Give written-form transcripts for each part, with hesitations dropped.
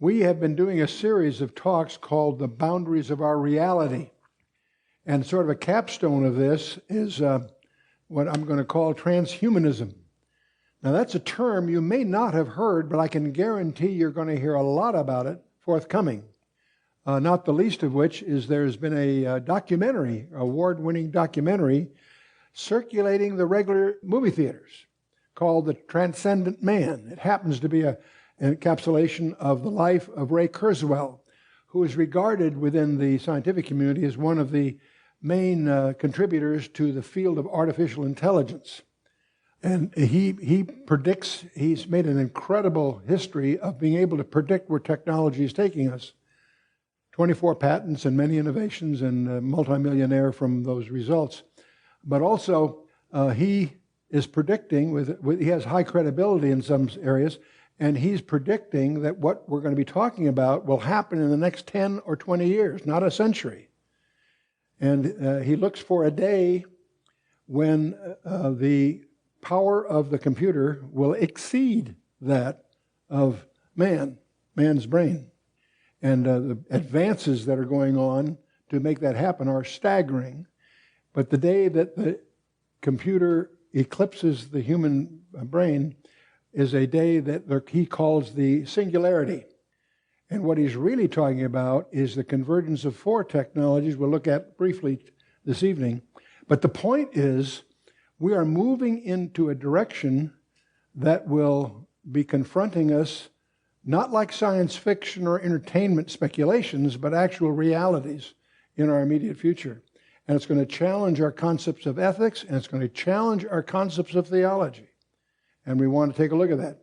We have been doing a series of talks called The Boundaries of Our Reality. And sort of a capstone of this is what I'm going to call transhumanism. Now that's a term you may not have heard, but I can guarantee you're going to hear a lot about it forthcoming. Not the least of which is there's been a documentary, award-winning documentary, circulating the regular movie theaters called The Transcendent Man. It happens to be an encapsulation of the life of Ray Kurzweil, who is regarded within the scientific community as one of the main contributors to the field of artificial intelligence. And he predicts, he's made an incredible history of being able to predict where technology is taking us. 24 patents and many innovations, and multimillionaire from those results. But also, he is predicting, he has high credibility in some areas, and he's predicting that what we're going to be talking about will happen in the next 10 or 20 years, not a century. And he looks for a day when the power of the computer will exceed that of man's brain. And the advances that are going on to make that happen are staggering. But the day that the computer eclipses the human brain is a day that he calls the singularity. And what he's really talking about is the convergence of four technologies we'll look at briefly this evening. But the point is, we are moving into a direction that will be confronting us not like science fiction or entertainment speculations, but actual realities in our immediate future. And it's going to challenge our concepts of ethics, and it's going to challenge our concepts of theology. And we want to take a look at that.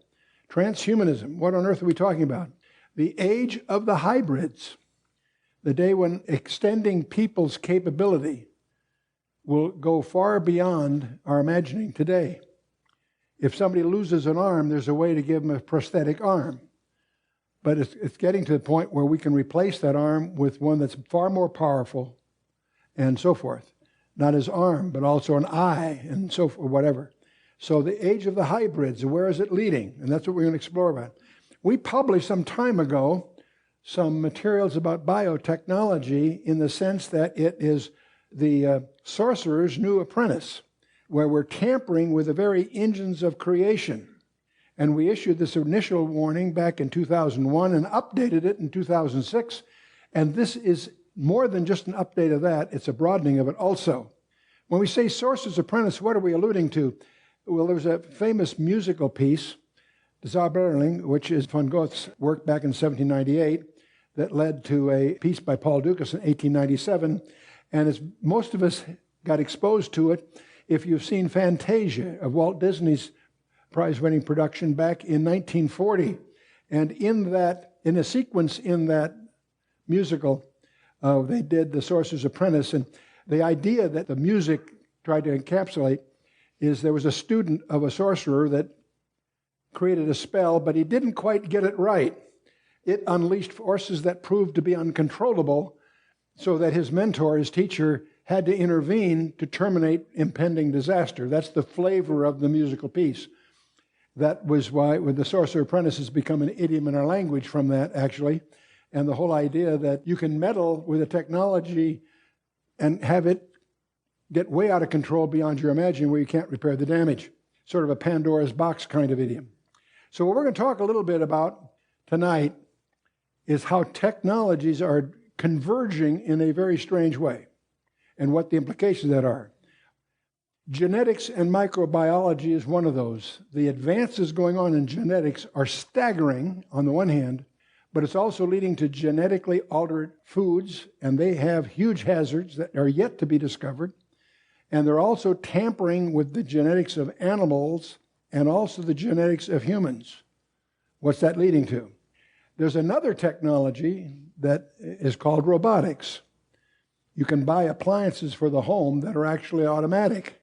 Transhumanism, what on earth are we talking about? The age of the hybrids, the day when extending people's capability will go far beyond our imagining today. If somebody loses an arm, there's a way to give them a prosthetic arm. But it's getting to the point where we can replace that arm with one that's far more powerful and so forth. Not his arm, but also an eye and so forth, whatever. So the age of the hybrids, where is it leading? And that's what we're going to explore about. We published some time ago some materials about biotechnology in the sense that it is the sorcerer's new apprentice, where we're tampering with the very engines of creation. And we issued this initial warning back in 2001 and updated it in 2006. And this is more than just an update of that. It's a broadening of it also. When we say Sorcerer's Apprentice, what are we alluding to? Well, there was a famous musical piece, Zauberling, which is von Goeth's work back in 1798, that led to a piece by Paul Dukas in 1897. And as most of us got exposed to it, if you've seen Fantasia of Walt Disney's prize-winning production back in 1940. And in a sequence in that musical, they did The Sorcerer's Apprentice. And the idea that the music tried to encapsulate is there was a student of a sorcerer that created a spell, but he didn't quite get it right. It unleashed forces that proved to be uncontrollable, so that his mentor, his teacher, had to intervene to terminate impending disaster. That's the flavor of the musical piece. That was why The Sorcerer's Apprentice has become an idiom in our language from that, actually. And the whole idea that you can meddle with a technology and have it get way out of control beyond your imagining where you can't repair the damage. Sort of a Pandora's box kind of idiom. So what we're going to talk a little bit about tonight is how technologies are converging in a very strange way and what the implications of that are. Genetics and microbiology is one of those. The advances going on in genetics are staggering on the one hand, but it's also leading to genetically altered foods, and they have huge hazards that are yet to be discovered. And they're also tampering with the genetics of animals and also the genetics of humans. What's that leading to? There's another technology that is called robotics. You can buy appliances for the home that are actually automatic.